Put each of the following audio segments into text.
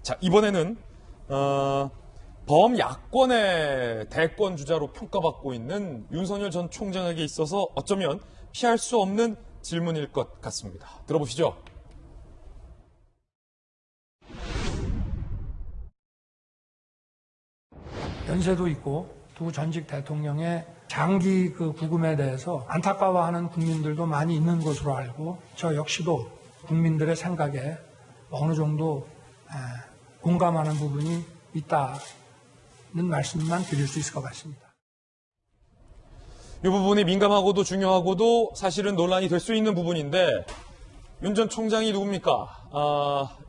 자, 이번에는 범야권의 대권 주자로 평가받고 있는 윤석열 전 총장에게 있어서 어쩌면 피할 수 없는 질문일 것 같습니다. 들어보시죠. 연세도 있고 두 전직 대통령의 장기 구금에 대해서 안타까워하는 국민들도 많이 있는 것으로 알고 저 역시도 국민들의 생각에 어느 정도 공감하는 부분이 있다는 말씀만 드릴 수 있을 것 같습니다. 이 부분이 민감하고도 중요하고도 사실은 논란이 될 수 있는 부분인데 윤 전 총장이 누굽니까?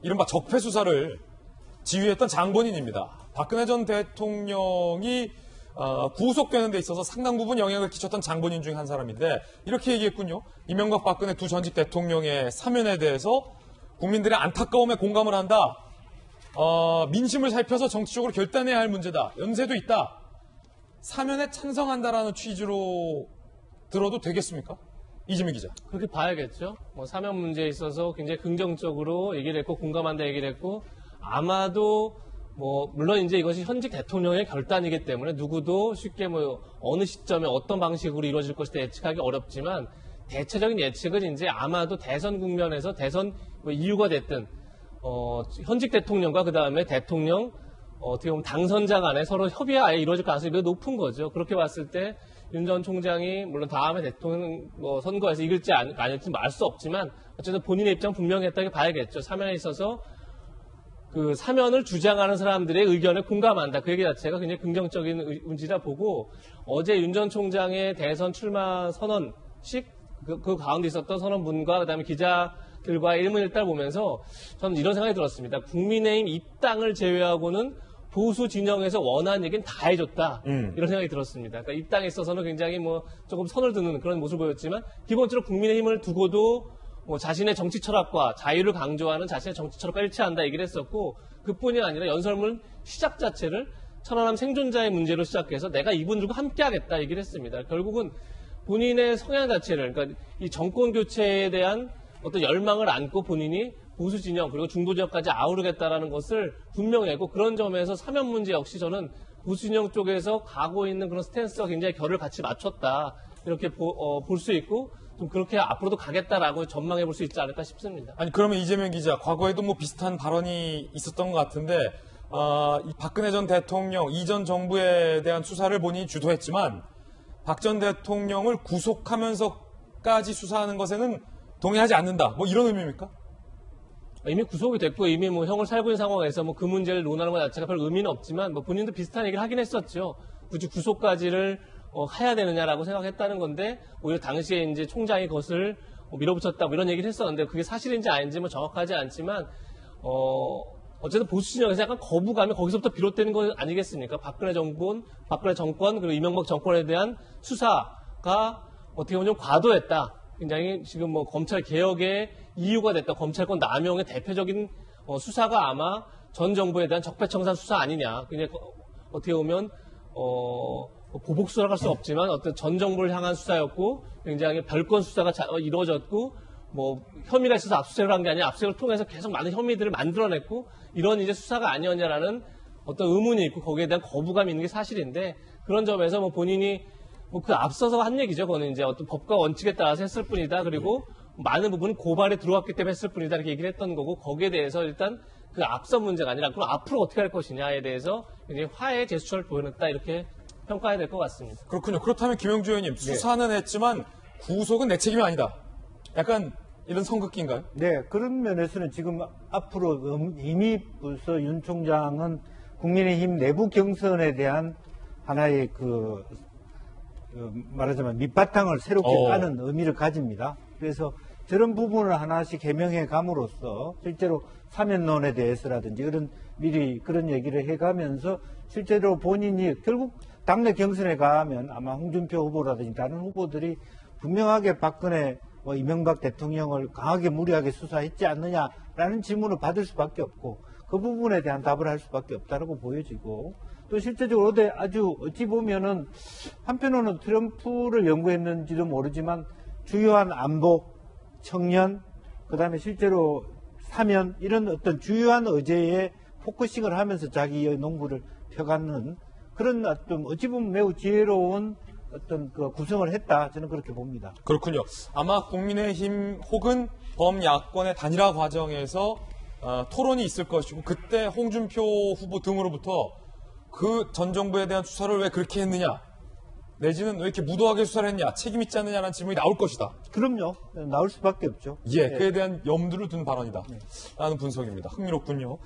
이른바 적폐 수사를 지휘했던 장본인입니다. 박근혜 전 대통령이 구속되는 데 있어서 상당 부분 영향을 끼쳤던 장본인 중 한 사람인데 이렇게 얘기했군요. 이명박 박근혜 두 전직 대통령의 사면에 대해서 국민들의 안타까움에 공감을 한다. 민심을 살펴서 정치적으로 결단해야 할 문제다. 연세도 있다. 사면에 찬성한다라는 취지로 들어도 되겠습니까? 이지민 기자. 그렇게 봐야겠죠. 사면 문제에 있어서 굉장히 긍정적으로 얘기를 했고 공감한다 얘기를 했고 아마도 물론 이제 이것이 현직 대통령의 결단이기 때문에 누구도 쉽게 어느 시점에 어떤 방식으로 이루어질 것이다 예측하기 어렵지만 대체적인 예측은 이제 아마도 대선 국면에서 대선 이유가 됐든 현직 대통령과 그 다음에 대통령 어떻게 보면 당선자 간에 서로 협의가 아예 이루어질 가능성이 매우 높은 거죠. 그렇게 봤을 때 윤 전 총장이 물론 다음에 대통령 선거에서 이길지 아닐지 알 수 없지만 어쨌든 본인의 입장 분명했다고 봐야겠죠. 사면에 있어서 그 사면을 주장하는 사람들의 의견에 공감한다. 그 얘기 자체가 굉장히 긍정적인 의지라 보고 어제 윤 전 총장의 대선 출마 선언식 그 가운데 있었던 선언문과 그다음에 기자들과의 일문일답을 보면서 저는 이런 생각이 들었습니다. 국민의힘 입당을 제외하고는 보수 진영에서 원하는 얘기는 다 해줬다. 이런 생각이 들었습니다. 그러니까 입당에 있어서는 굉장히 조금 선을 드는 그런 모습을 보였지만 기본적으로 국민의힘을 두고도 자신의 정치 철학과 자유를 강조하는 자신의 정치 철학과 일치한다 얘기를 했었고 그뿐이 아니라 연설문 시작 자체를 천안함 생존자의 문제로 시작해서 내가 이분들과 함께하겠다 얘기를 했습니다. 결국은 본인의 성향 자체를 그러니까 이 정권 교체에 대한 어떤 열망을 안고 본인이 보수 진영 그리고 중도 지역까지 아우르겠다라는 것을 분명히 했고 그런 점에서 사면 문제 역시 저는 보수 진영 쪽에서 가고 있는 그런 스탠스와 굉장히 결을 같이 맞췄다 이렇게 볼 수 있고 좀 그렇게 앞으로도 가겠다라고 전망해 볼 수 있지 않을까 싶습니다. 아니 그러면 이재명 기자 과거에도 비슷한 발언이 있었던 것 같은데 이 박근혜 전 대통령 이전 정부에 대한 수사를 본인이 주도했지만 박 전 대통령을 구속하면서까지 수사하는 것에는 동의하지 않는다. 이런 의미입니까? 이미 구속이 됐고 이미 형을 살고 있는 상황에서 그 문제를 논하는 것 자체가 별 의미는 없지만 본인도 비슷한 얘기를 하긴 했었죠. 굳이 구속까지를 해야 되느냐라고 생각했다는 건데 오히려 당시에 이제 총장이 그것을 밀어붙였다 이런 얘기를 했었는데 그게 사실인지 아닌지 정확하지 않지만 어쨌든 보수 진영에서 약간 거부감이 거기서부터 비롯되는 거 아니겠습니까? 박근혜 정권 그리고 이명박 정권에 대한 수사가 어떻게 보면 좀 과도했다. 굉장히 지금 검찰 개혁의 이유가 됐다. 검찰권 남용의 대표적인 수사가 아마 전 정부에 대한 적폐청산 수사 아니냐. 그냥 어떻게 보면 보복 수사라고 할 수 없지만 어떤 전 정부를 향한 수사였고 굉장히 별건 수사가 이루어졌고 혐의가 있어서 압수수색을 한 게 아니라 압수수색을 통해서 계속 많은 혐의들을 만들어냈고 이런 이제 수사가 아니었냐라는 어떤 의문이 있고 거기에 대한 거부감이 있는 게 사실인데 그런 점에서 본인이 그 앞서서 한 얘기죠. 그거는 이제 어떤 법과 원칙에 따라서 했을 뿐이다. 그리고 많은 부분은 고발에 들어왔기 때문에 했을 뿐이다. 이렇게 얘기를 했던 거고 거기에 대해서 일단 그 앞선 문제가 아니라 그럼 앞으로 어떻게 할 것이냐에 대해서 굉장히 화해의 제스처를 보여냈다. 이렇게 평가해야 될 것 같습니다. 그렇군요. 그렇다면 김영주 의원님 수사는 했지만 구속은 내 책임이 아니다. 약간 이런 선긋기인가요? 네. 그런 면에서는 지금 앞으로 이미 벌써 윤 총장은 국민의힘 내부 경선에 대한 하나의 말하자면 밑바탕을 새롭게 까는 의미를 가집니다. 그래서 저런 부분을 하나씩 해명해 감으로써 실제로 사면론에 대해서라든지 미리 그런 얘기를 해가면서 실제로 본인이 결국 당내 경선에 가면 아마 홍준표 후보라든지 다른 후보들이 분명하게 박근혜 이명박 대통령을 강하게 무리하게 수사했지 않느냐라는 질문을 받을 수밖에 없고 그 부분에 대한 답을 할 수밖에 없다라고 보여지고 또 실제적으로 아주 어찌 보면은 한편으로는 트럼프를 연구했는지도 모르지만 주요한 안보, 청년, 그 다음에 실제로 사면 이런 어떤 주요한 의제에 포커싱을 하면서 자기의 농구를 펴가는 그런 어떤 어찌 보면 매우 지혜로운 어떤 그 구성을 했다. 저는 그렇게 봅니다. 그렇군요. 아마 국민의힘 혹은 범야권의 단일화 과정에서 토론이 있을 것이고 그때 홍준표 후보 등으로부터 그 전 정부에 대한 수사를 왜 그렇게 했느냐 내지는 왜 이렇게 무도하게 수사를 했냐 책임 있지 않느냐라는 질문이 나올 것이다. 그럼요. 나올 수밖에 없죠. 예, 그에 대한 염두를 둔 발언이다. 라는 분석입니다. 흥미롭군요.